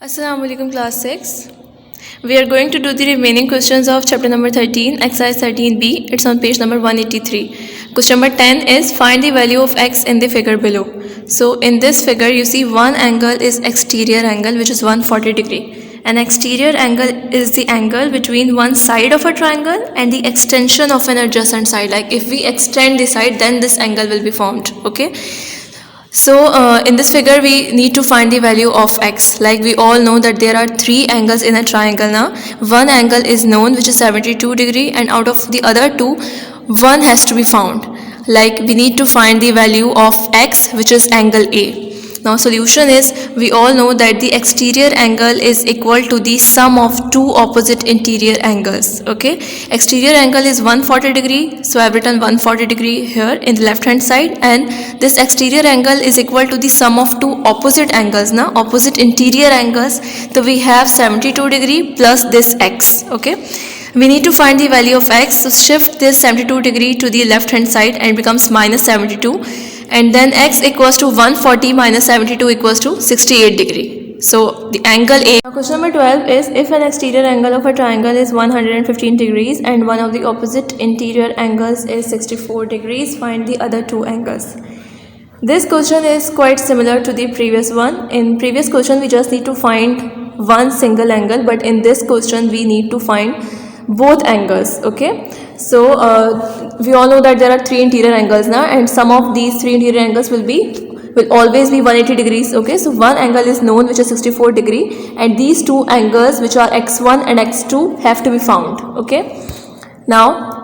Assalamu alaikum class 6. We are going to do the remaining questions of chapter number 13, exercise 13b. It's on page number 183. Question number 10 is find the value of x in the figure below. So in this figure you see one angle is exterior angle which is 140 degree. An exterior angle is the angle between one side of a triangle and the extension of an adjacent side. Like if we extend the side, then this angle will be formed. Okay. So in this figure we need to find the value of x. Like we all know that there are three angles in a triangle now. One angle is known which is 72 degree, and out of the other two, one has to be found. Like we need to find the value of x which is angle A. Now solution is, we all know that the exterior angle is equal to the sum of two opposite interior angles. Okay, exterior angle is 140 degree, so I have written 140 degree here in the left hand side, and this exterior angle is equal to the sum of two opposite angles, now opposite interior angles. So we have 72 degree plus this x. Okay, we need to find the value of x, so shift this 72 degree to the left hand side and it becomes minus 72, and then x equals to 140 minus 72 equals to 68 degree. So the angle A. Now question number 12 is, if an exterior angle of a triangle is 115 degrees and one of the opposite interior angles is 64 degrees, find the other two angles. This question is quite similar to the previous one. In previous question we just need to find one single angle, but in this question we need to find both angles. Okay, so we all know that there are three interior angles now, and sum of these three interior angles will always be 180 degrees. Okay, so one angle is known which is 64 degree, and these two angles which are x1 and x2 have to be found. Okay, now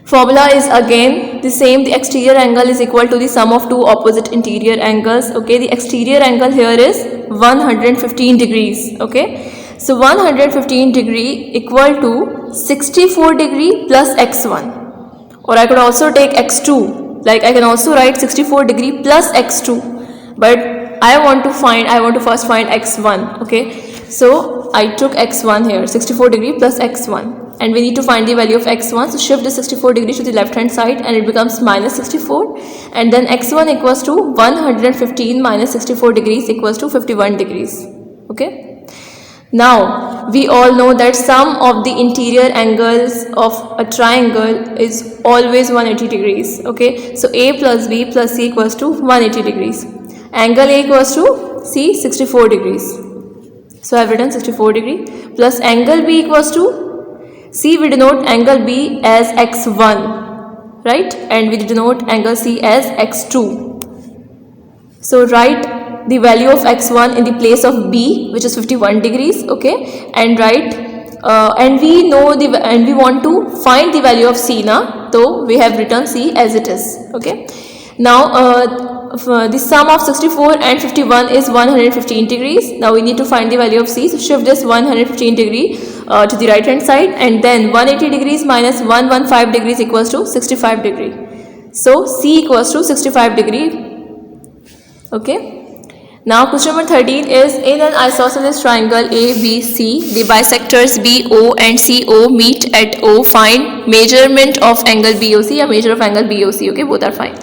formula is again the same. The exterior angle is equal to the sum of two opposite interior angles. Okay, the exterior angle here is 115 degrees. Okay, so 115 degree equal to 64 degree plus x1, or I could also take x2, like I can also write 64 degree plus x2, but I want to first find x1. Okay, so I took x1 here, 64 degree plus x1, and we need to find the value of x1, so shift the 64 degree to the left hand side and it becomes minus 64, and then x1 equals to 115 minus 64 degrees equals to 51 degrees. Okay, now we all know that sum of the interior angles of a triangle is always 180 degrees. Okay, so A plus B plus C equals to 180 degrees. Angle A equals to C, 64 degrees. So I have written 64 degree plus angle B equals to C. We denote angle B as x1, right, and we denote angle C as x2. So write the value of x1 in the place of B, which is 51 degrees. Okay, and write and we know and we want to find the value of C now, so we have written C as it is. Okay, now the sum of 64 and 51 is 115 degrees. Now we need to find the value of C, so shift this 115 degree to the right hand side, and then 180 degrees minus 115 degrees equals to 65 degree. So C equals to 65 degree. Okay, now question number 13 is, in an isosceles triangle ABC, the bisectors BO and CO meet at O. Find measurement of angle BOC or measure of angle BOC. Okay, both are fine.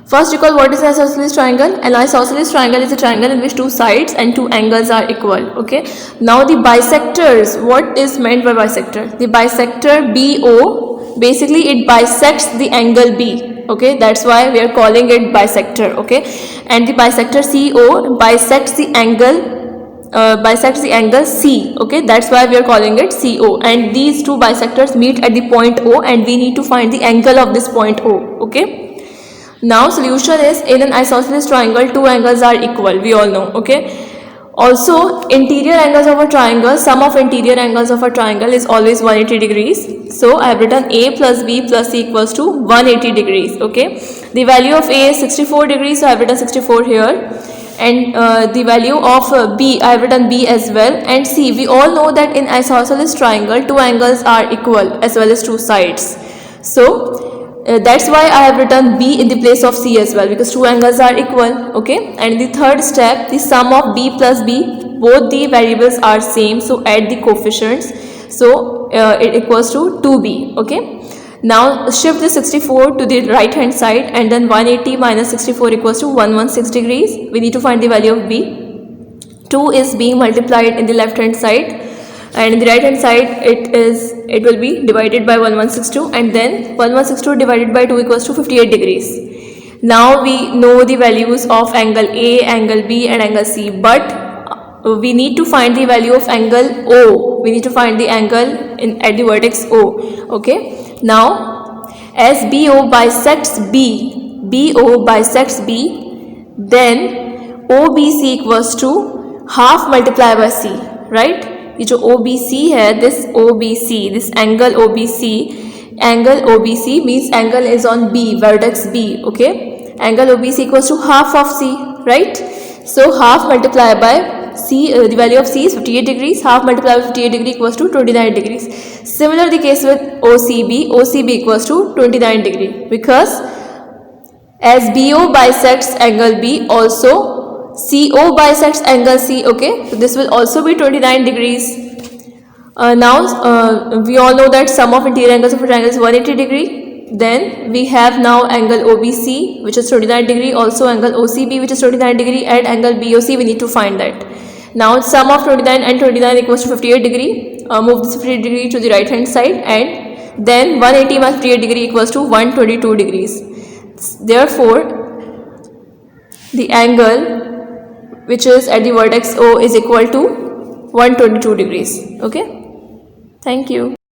First recall what is an isosceles triangle. An isosceles triangle is a triangle in which two sides and two angles are equal. Okay, now the bisectors, what is meant by bisector? The bisector BO, basically it bisects the angle B. Okay, that's why we are calling it bisector. Okay, and the bisector CO bisects the angle C. Okay, that's why we are calling it CO, and these two bisectors meet at the point O, and we need to find the angle of this point O. Okay, now solution is, in an isosceles triangle two angles are equal, we all know. Okay, also interior angles of a triangle, sum of interior angles of a triangle is always 180 degrees. So I have written A plus B plus C equals to 180 degrees. Okay, the value of A is 64 degrees, so I have written 64 here, and the value of B, I have written B as well, and C, we all know that in isosceles triangle two angles are equal as well as two sides. So that's why I have written B in the place of C as well, because two angles are equal. Okay, and the third step, the sum of B plus B, both the variables are same, so add the coefficients, so it equals to 2B. Okay, now shift the 64 to the right hand side, and then 180 minus 64 equals to 116 degrees. We need to find the value of B. 2 is being multiplied in the left hand side, and in the right hand side it will be divided by 1162, and then 1162 divided by 2 equals to 58 degrees. Now we know the values of angle A, angle B and angle C, but we need to find the value of angle O. We need to find the angle at the vertex O. Okay, now as BO bisects BO bisects B, then OBC equals to half multiplied by C, right? ये जो OBC है, this angle OBC means angle is on B, vertex B, okay? Angle OBC equals to half of C, right? So half multiplied by C, the value of C is 58 degrees, half multiplied by 58 degree equals to 29 degrees. Similar the case with OCB equals to 29 degree, because as BO bisects angle B, also CO bisects angle C, okay? So this will also be 29 degrees. Now we all know that sum of interior angles of a triangle is 180 degree. Then we have now angle OBC, which is 29 degree, also angle OCB, which is 29 degree, and angle BOC, we need to find that. Now sum of 29 and 29 equals to 58 degree. Move this 58 degree to the right hand side, and then 180 minus 58 degree equals to 122 degrees. Therefore, the angle which is at the vertex O is equal to 122 degrees. Okay, thank you.